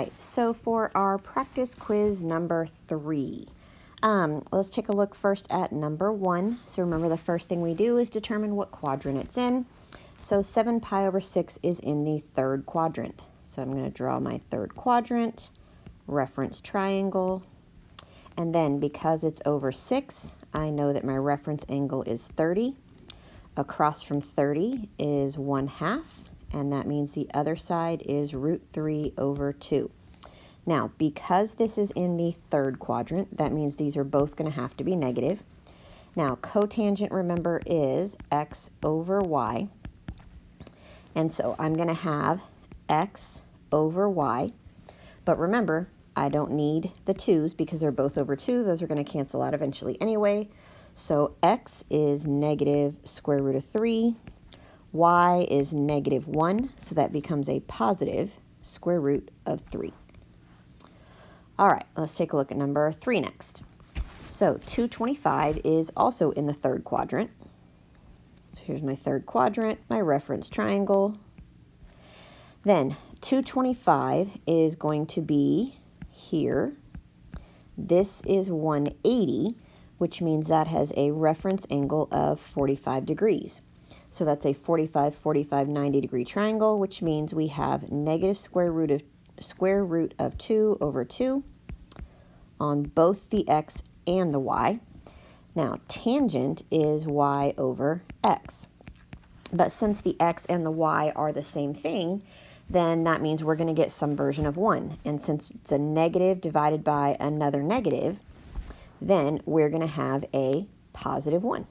right, so for our practice quiz number 3, let's take a look first at number 1. So remember, the first thing we do is determine what quadrant it's in. So 7 pi over 6 is in the third quadrant. So I'm going to draw my third quadrant, reference triangle, and then because it's over 6, I know that my reference angle is 30. Across from 30 is 1/2, and that means the other side is root 3 over 2. Now, because this is in the third quadrant, that means these are both going to have to be negative. Now, cotangent, remember, is x over y. And so I'm going to have x over y. But remember, I don't need the 2's because they're both over 2. Those are going to cancel out eventually anyway. So x is negative square root of 3. Y is negative 1. So that becomes a positive square root of 3. All right, let's take a look at number 3 next. So 225 is also in the third quadrant. So here's my third quadrant, my reference triangle. Then 225 is going to be here. This is 180, which means that has a reference angle of 45 degrees. So that's a 45, 45, 90 degree triangle, which means we have negative square root of 2 over 2 on both the x and the y. Now, tangent is y over x. But since the x and the y are the same thing, then that means we're going to get some version of 1. And since it's a negative divided by another negative, then we're going to have a positive 1.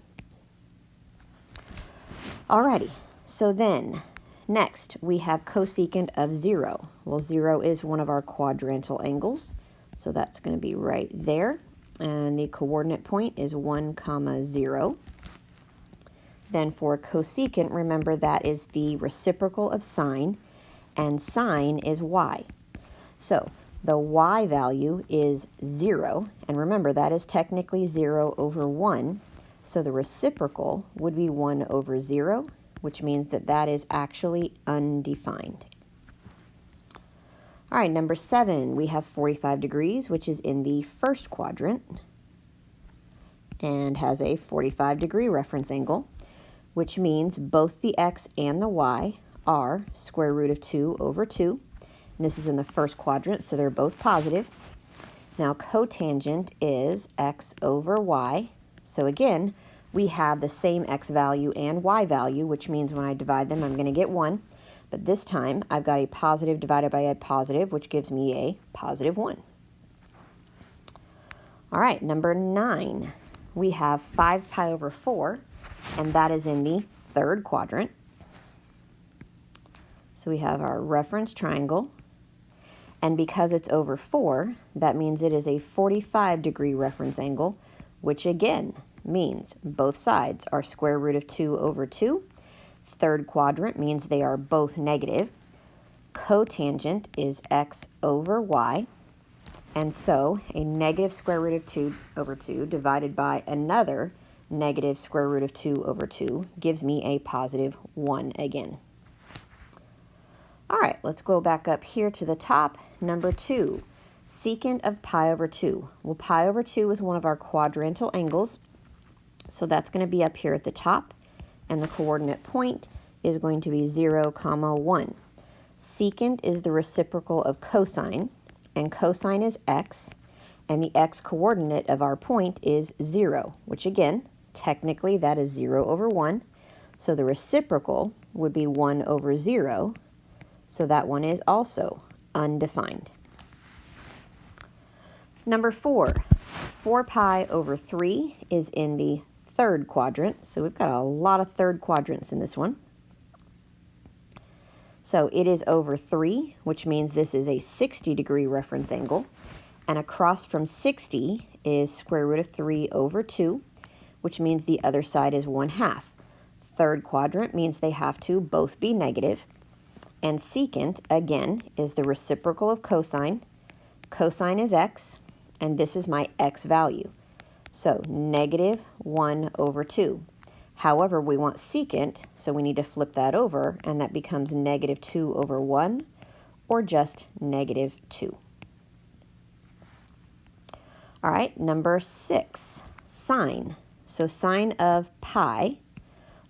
Alrighty, so then next we have cosecant of 0. Well, 0 is one of our quadrantal angles, so that's going to be right there. And the coordinate point is 1, 0. Then for cosecant, remember that is the reciprocal of sine, and sine is y. So the y value is 0, and remember that is technically 0 over 1, so the reciprocal would be 1 over 0, which means that that is actually undefined. All right, number 7, we have 45 degrees, which is in the first quadrant, and has a 45 degree reference angle, which means both the x and the y are square root of 2 over 2. And this is in the first quadrant, so they're both positive. Now, cotangent is x over y. So again, we have the same x value and y value, which means when I divide them, I'm going to get 1. But this time, I've got a positive divided by a positive, which gives me a positive 1. All right, number 9. We have 5 pi over 4, and that is in the third quadrant. So we have our reference triangle, and because it's over 4, that means it is a 45 degree reference angle, which again means both sides are square root of 2 over 2. Third quadrant means they are both negative. Cotangent is x over y, and so a negative square root of 2 over 2 divided by another negative square root of 2 over 2 gives me a positive 1 again. All right, let's go back up here to the top. Number 2, secant of pi over 2. Well, pi over 2 is one of our quadrantal angles, so that's going to be up here at the top, and the coordinate point is going to be 0, 1. Secant is the reciprocal of cosine, and cosine is x, and the x coordinate of our point is 0, which again, technically that is 0 over 1, so the reciprocal would be 1 over 0, so that one is also undefined. Number 4, 4 pi over 3 is in the third quadrant, so we've got a lot of third quadrants in this one. So it is over 3, which means this is a 60 degree reference angle, and across from 60 is square root of 3 over 2, which means the other side is 1/2. Third quadrant means they have to both be negative, and secant, again, is the reciprocal of cosine. Cosine is x, and this is my x value. So negative 1 over 2. However, we want secant, so we need to flip that over, and that becomes negative 2 over 1, or just -2. All right, number 6, sine. So sine of pi,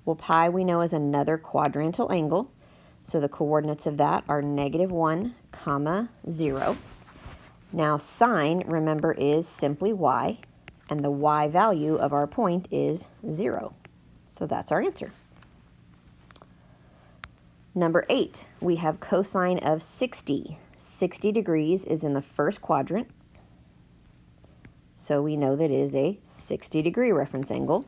well, pi we know is another quadrantal angle. So the coordinates of that are -1, 0. Now sine, remember, is simply y, and the y value of our point is 0. So that's our answer. Number 8, we have cosine of 60. 60 degrees is in the first quadrant, so we know that it is a 60-degree reference angle.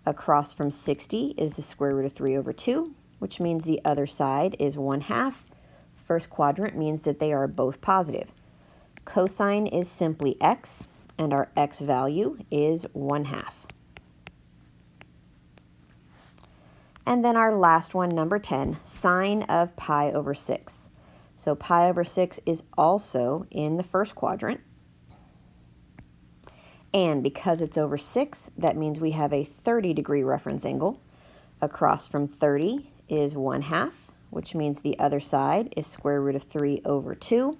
Across from 60 is the square root of 3/2, which means the other side is 1/2. First quadrant means that they are both positive. Cosine is simply x, and our x value is 1/2. And then our last one, number 10, sine of pi over 6. So pi over 6 is also in the first quadrant. And because it's over 6, that means we have a 30-degree reference angle. Across from 30 is 1/2, which means the other side is square root of 3/2.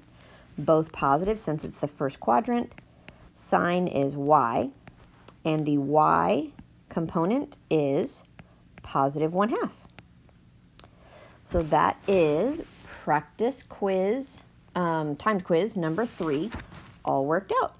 Both positive since it's the first quadrant. Sine is y, and the y component is positive 1/2. So that is practice quiz, timed quiz number 3, all worked out.